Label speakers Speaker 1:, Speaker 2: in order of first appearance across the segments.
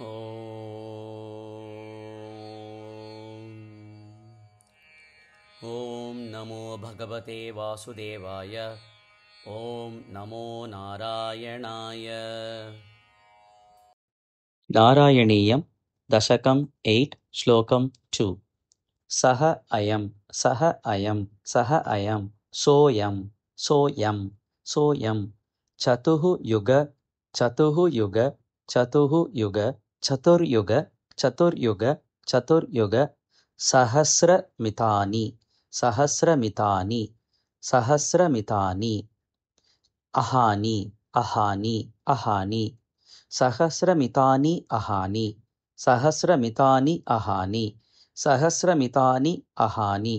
Speaker 1: ॐ नमो भगवते वासुदेवाय। ॐ नमो नारायणाय। नारायणीयं दशकं 8 श्लोकं 2। सः अयं सः अयं सः अयं सोऽयं सोऽयं सोऽयं चतुर्युग चतुर्युग चतुर्युग चतुर्युग चतुर्युग चतुर्युग सहस्रमितानि सहस्रमितानि सहस्रमितानि अहानि अहानि अहानि सहस्रमितानि अहानि सहस्रमितानि अहानि सहस्रमितानि अहानि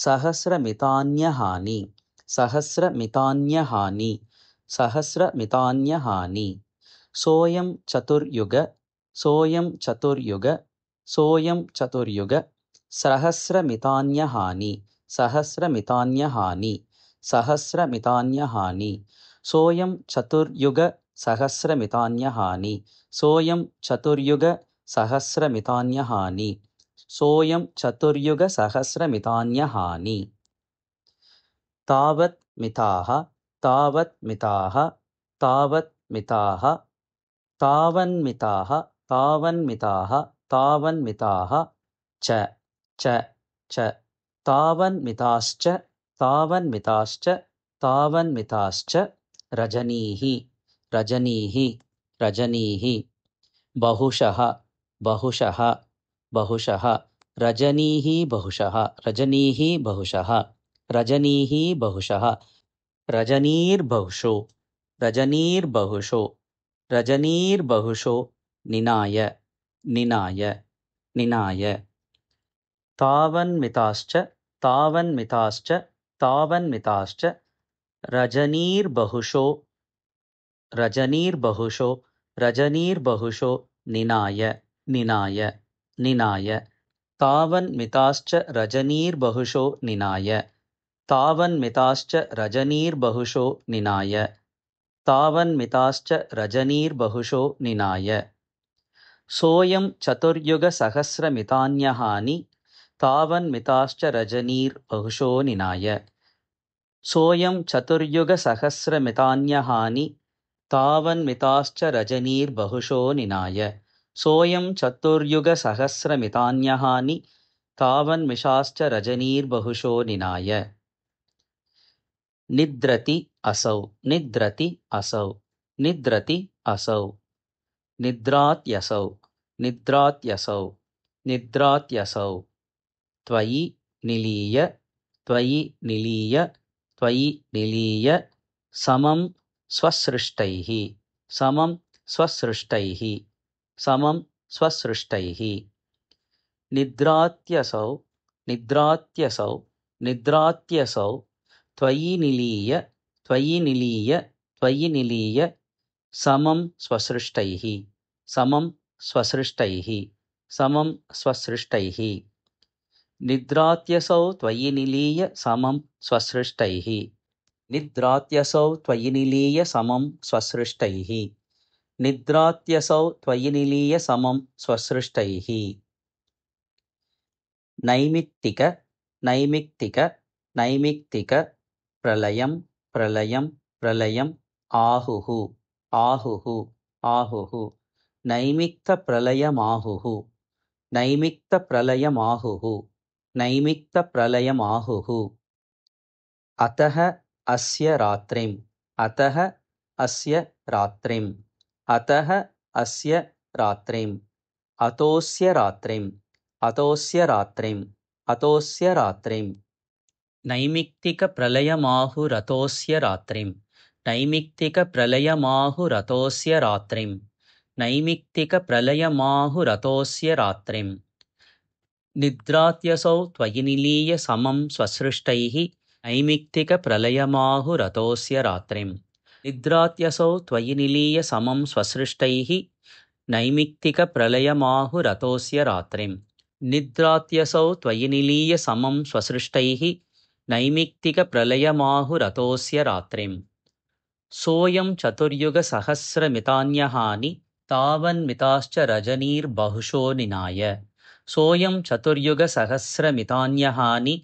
Speaker 1: सहस्रमितान्यहानि सहस्रमितान्यहानि सहस्रमितान्यहानि सोऽयं चतुर्युग सोऽयं चतुर्युग सोऽयं चतुर्युग सहस्रमितान्यहानि सहस्रमितान्यहानि सहस्रमितान्यहानि सोऽयं चतुर्युग सहस्रमितान्यहानि सोऽयं चतुर्युग सहस्रमितान्यहानि सोऽयं चतुर्युग सहस्रमितान्यहानि तावत् मिताः तावत् मिताः तावत् मिताः तावन्मिताः तावन्मिताः तावन्मिताः च च च तावन्मिताश्च तावन्मिताश्च तावन्मिताश्च रजनीः रजनीः रजनीः बहुशः बहुशः बहुशः रजनीः बहुशः रजनीः बहुशः रजनीः बहुशः रजनीर्बहुशो रजनीर्बहुशो रजनीर्बहुशो निनाय निनाय निनाय तावन्मिताश्च तावन्मिताश्च तावन्मिताश्च रजनीर्बहुशो रजनीर्बहुशो रजनीर्बहुशो निनाय निनाय निनाय तावन्मिताश्च रजनीर्बहुशो निनाय तावन्मिताश्च रजनीर्बहुशो निनाय तावन्मिताश्च रजनीर्बहुशो निनाय सोऽयं चतुर्युग सहस्रमितान्यहानि तावन्मिताश्च रजनीर्बहुशो निनाय सोऽयं चतुर्युग सहस्रमितान्यहानि तावन्मिताश्च रजनीर्बहुशो निनाय सोऽयं चतुर्युग सहस्रमितान्यहानि तावन्मिताश्च रजनीर्बहुशो निनाय निद्रति असौ निद्रति असौ निद्रति असौ निद्रात्यसौ निद्रात्यसौ निद्रात्यसौ त्वयि निलीय त्वयि निलीय त्वयि निलीय समं स्वसृष्टैः समं स्वसृष्टैः समं स्वसृष्टैः निद्रात्यसौ निद्रात्यसौ निद्रात्यसौ त्वयि निलीय त्वयि निलीय त्वयि निलीय समं स्वसृष्टैः समं स्वसृष्टैः समं स्वसृष्टैः निद्रात्यसौ त्वयि निलीय समं स्वसृष्टैः निद्रात्यसौ त्वयि निलीय समं स्वसृष्टैः निद्रात्यसौ त्वयि निलीय समं स्वसृष्टैः नैमित्तिक नैमित्तिक नैमित्तिक प्रलयं प्रलयं प्रलयम् आहुः आहुः आहुः नैमित्तप्रलयमाहुः नैमित्तप्रलयमाहुः नैमित्तप्रलयमाहुः अतः अस्य रात्रिम् अतः अस्य रात्रिम् अतः अस्य रात्रिम् अतोऽस्य रात्रिम् अतोऽस्य रात्रिम् अतोऽस्य रात्रिम् नैमित्तिकप्रलयमाहुरतोऽस्य रात्रिम् नैमित्तिकप्रलयमाहुरतोऽस्य रात्रिम् नैमित्तिकप्रलयमाहुरतोऽस्य रात्रिम् निद्रात्यसौ त्वयि निलीय समं स्वसृष्टैः नैमित्तिकप्रलयमाहुरतोऽस्य रात्रिम् निद्रात्यसौ त्वयि निलीय समं स्वसृष्टैः नैमित्तिकप्रलयमाहुरतोऽस्य रात्रिम् निद्रात्यसौ त्वयि निलीय समं स्वसृष्टैः नैमित्तिकप्रलयमाहुरतोऽस्य रात्रिम् सोऽयं चतुर्युगसहस्रमितान्यहानि तावन्मिताश्च रजनीर्बहुशो निनाय सोऽयं चतुर्युगसहस्रमितान्यहानि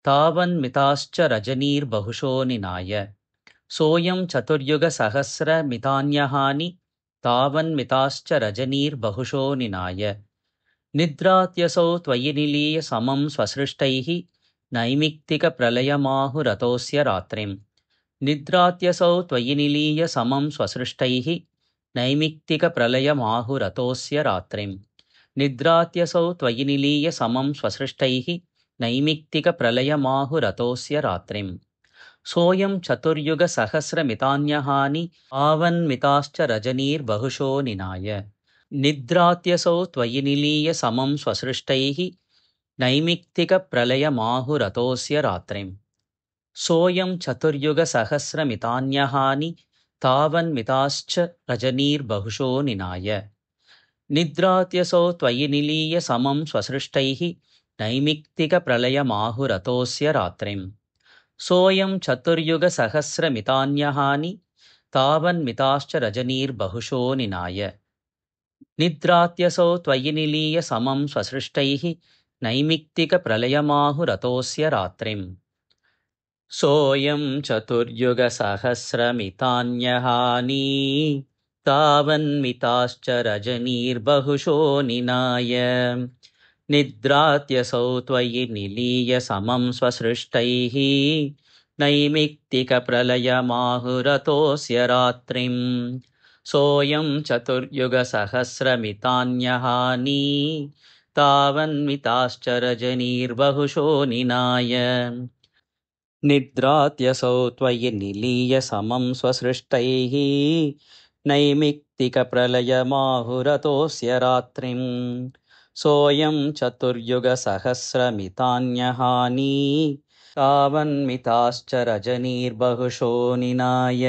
Speaker 1: तावन्मिताश्च रजनीर्बहुशो निनाय सोऽयं चतुर्युगसहस्रमितान्यहानि तावन्मिताश्च रजनीर्बहुशो निनाय निद्रात्यसौ त्वयि निलीय समं स्वसृष्टैः नैमित्तिकप्रलयमाहुरतोऽस्य रात्रिं निद्रात्यसौ त्वयि निलीय समं स्वसृष्टैः नैमित्तिकप्रलयमाहुरतोऽस्य रात्रिं निद्रात्यसौ त्वयि निलीय समं स्वसृष्टैः नैमित्तिकप्रलयमाहुरतोऽस्य रात्रिं सोऽयं चतुर्युगसहस्रमितान्यहानि आवन्मिताश्च रजनीर्बहुशो निनाय निद्रात्यसौ त्वयि निलीय समं स्वसृष्टैः नैमित्तिकप्रलयमाहुरतोऽस्य रात्रिं सोऽयं चतुर्युगसहस्रमितान्यहानि तावन्मिताश्च रजनीर्बहुशो निनाय निद्रात्यसौ त्वयि निलीय समं स्वसृष्टैः नैमित्तिकप्रलयमाहुरतोऽस्य रात्रिं सोऽयं चतुर्युगसहस्रमितान्यहानि तावन्मिताश्च रजनीर्बहुशो निनाय निद्रात्यसौ त्वयि निलीय समं स्वसृष्टैः नैमित्तिकप्रलयमाहुरतोऽस्य रात्रिं सोऽयं चतुर्युगसहस्रमितान्यहानि तावन्मिताश्च रजनीर्बहुशो निनाय निद्रात्यसौ त्वयि निलीय समं स्वसृष्टैः नैमित्तिकप्रलयमाहुरतोऽस्य रात्रिं सोऽयं चतुर्युगसहस्रमितान्यहानि तावन्मिताश्च रजनीर्बहुशो निनाय निद्रात्यसौ त्वयि निलीय समं स्वसृष्टैः नैमित्तिकप्रलयमाहुरतोऽस्य रात्रिं सोऽयं चतुर्युगसहस्रमितान्यहानि तावन्मिताश्च रजनीर्बहुशो निनाय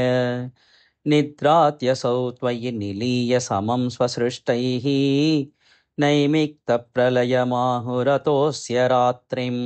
Speaker 1: निद्रात्यसौ त्वयि निलीय समं स्वसृष्टैः नैमित्तप्रलयमाहुरतोऽस्य रात्रिम्